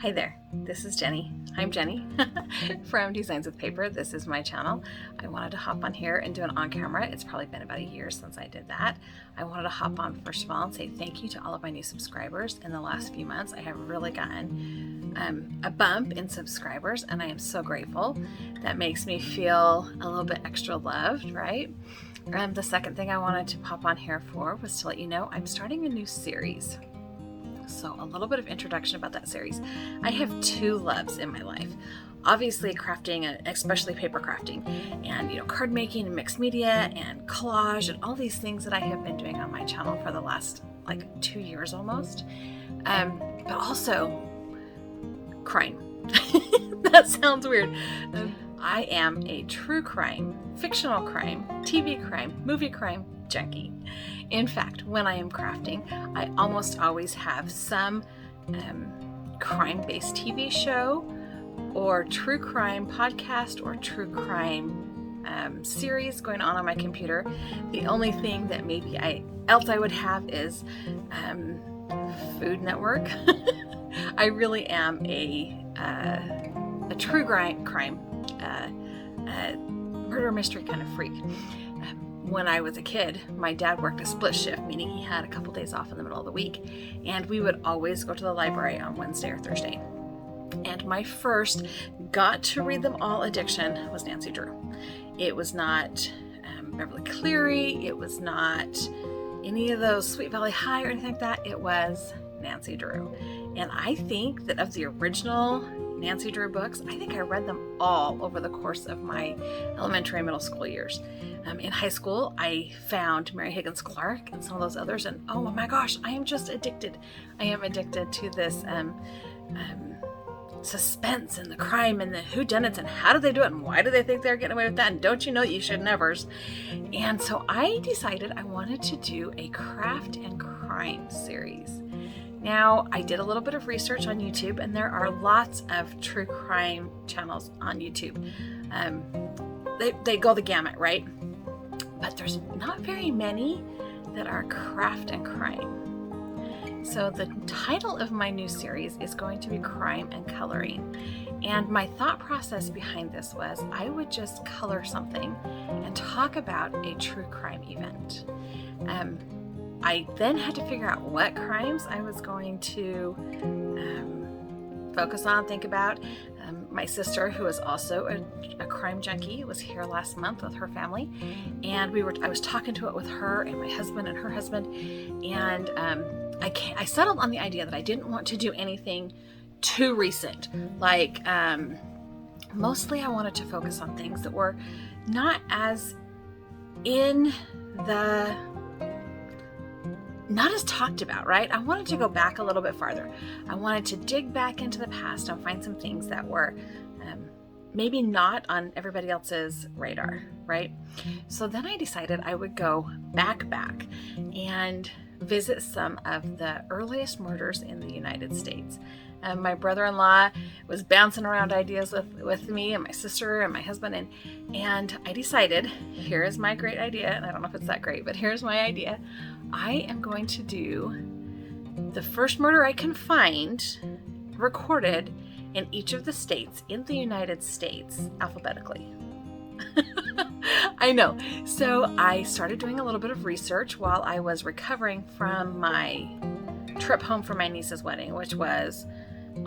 Hi there, this is Jenny. I'm Jenny from Designs with Paper. This is my channel. I wanted to hop on here and do an on-camera. It's probably been about a year since I did that. I wanted to hop on first of all and say thank you to all of my new subscribers. In the last few months, I have really gotten a bump in subscribers, and I am so grateful. That makes me feel a little bit extra loved, right? The second thing I wanted to pop on here for was to let you know I'm starting a new series. So a little bit of introduction about that series. I have two loves in my life. Obviously crafting, especially paper crafting, and card making and mixed media and collage and all these things that I have been doing on my channel for the last 2 years almost. But also crime. That sounds weird. I am a true crime, fictional crime, TV crime, movie crime junkie. In fact, when I am crafting, I almost always have some crime-based TV show or true crime podcast or true crime series going on my computer. The only thing that maybe I would have is Food Network. I really am a true crime murder mystery kind of freak. When I was a kid, my dad worked a split shift, meaning he had a couple days off in the middle of the week, and we would always go to the library on Wednesday or Thursday. And my first got to read them all addiction was Nancy Drew. It was not Beverly Cleary, it was not any of those Sweet Valley High or anything like that. It was Nancy Drew. And I think that of the original Nancy Drew books, I think I read them all over the course of my elementary and middle school years. In high school, I found Mary Higgins Clark and some of those others, and oh my gosh, I am just addicted. I am addicted to this suspense and the crime and the whodunits and how do they do it and why do they think they're getting away with that and don't you know you should nevers. And so I decided I wanted to do a craft and crime series. Now, I did a little bit of research on YouTube, and there are lots of true crime channels on YouTube. They go the gamut, right? But there's not very many that are craft and crime. So the title of my new series is going to be Crime and Coloring. And my thought process behind this was I would just color something and talk about a true crime event. I then had to figure out what crimes I was going to focus on, think about. My sister, who is also a crime junkie, was here last month with her family, and I was talking to it with her and my husband and her husband, and I settled on the idea that I didn't want to do anything too recent. Mostly I wanted to focus on things that were not as not as talked about, right? I wanted to go back a little bit farther. I wanted to dig back into the past and find some things that were maybe not on everybody else's radar, right? So then I decided I would go back and visit some of the earliest murders in the United States. My was bouncing around ideas with me and my sister and my husband, and I decided, here is my great idea, and I don't know if it's that great, but here's my idea. I am going to do the first murder I can find recorded in each of the states in the United States alphabetically. I know. So I started doing a little bit of research while I was recovering from my trip home from my niece's wedding, which was,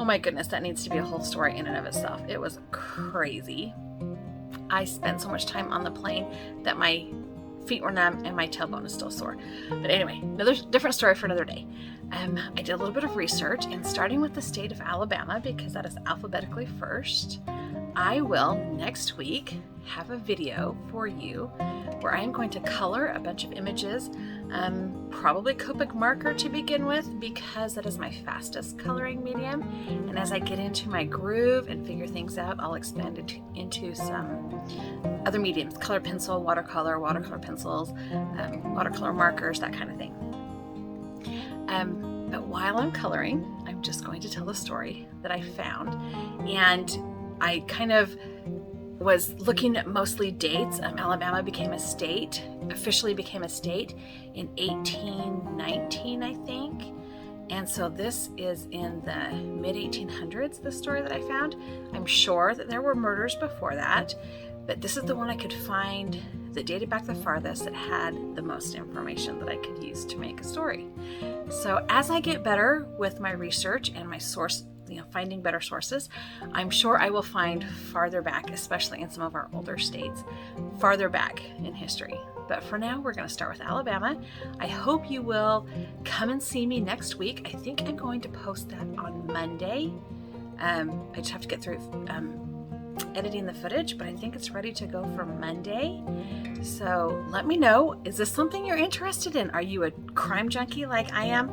oh my goodness, that needs to be a whole story in and of itself. It was crazy. I spent so much time on the plane that my feet were numb and my tailbone is still sore. But anyway, another different story for another day. I did a little bit of research, and starting with the state of Alabama, because that is alphabetically first, I will next week have a video for you where I'm going to color a bunch of images, probably Copic marker to begin with, because that is my fastest coloring medium. And as I get into my groove and figure things out, I'll expand it into some other mediums, color pencil, watercolor pencils, watercolor markers, that kind of thing. But while I'm coloring, I'm just going to tell the story that I found. And I kind of was looking at mostly dates. Alabama officially became a state in 1819, I think. And so this is in the mid-1800s, the story that I found. I'm sure that there were murders before that, but this is the one I could find that dated back the farthest, that had the most information that I could use to make a story. So as I get better with my research and my source, finding better sources, I'm sure I will find farther back, especially in some of our older states, farther back in history. But for now, we're going to start with Alabama. I hope you will come and see me next week. I think I'm going to post that on Monday. I just have to get through editing the footage, but I think it's ready to go for Monday. So let me know, is this something you're interested in? Are you a crime junkie like I am?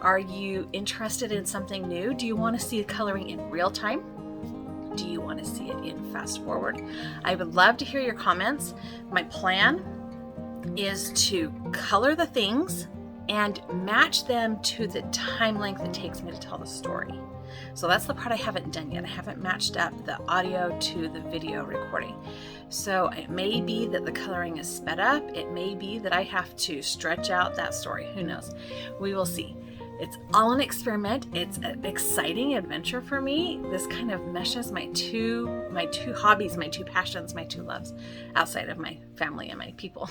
Are you interested in something new? Do you want to see coloring in real time? Do you want to see it in fast forward? I would love to hear your comments. My plan is to color the things and match them to the time length it takes me to tell the story. So that's the part I haven't done yet. I haven't matched up the audio to the video recording. So it may be that the coloring is sped up. It may be that I have to stretch out that story. Who knows? We will see. It's all an experiment. It's an exciting adventure for me. This kind of meshes my two hobbies, my two passions, my two loves outside of my family and my people.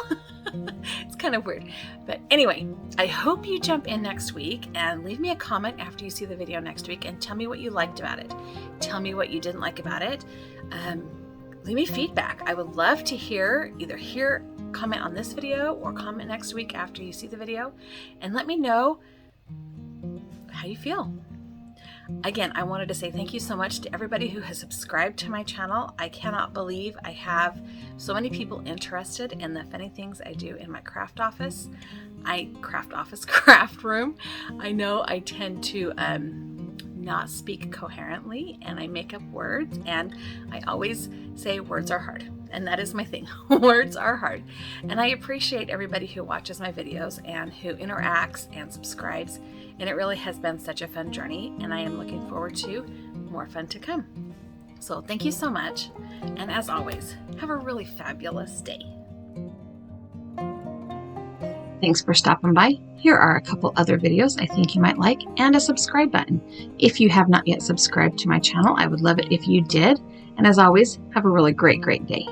It's kind of weird. But anyway, I hope you jump in next week and leave me a comment after you see the video next week and tell me what you liked about it. Tell me what you didn't like about it. Leave me feedback. I would love to hear comment on this video or comment next week after you see the video, and let me know how you feel. Again, I wanted to say thank you so much to everybody who has subscribed to my channel. I cannot believe I have so many people interested in the funny things I do in my craft room. I know I tend to not speak coherently, and I make up words, and I always say words are hard. And that is my thing. Words are hard. And I appreciate everybody who watches my videos and who interacts and subscribes. And it really has been such a fun journey, and I am looking forward to more fun to come. So thank you so much. And as always, have a really fabulous day. Thanks for stopping by. Here are a couple other videos I think you might like, and a subscribe button. If you have not yet subscribed to my channel, I would love it if you did. And as always, have a really great day.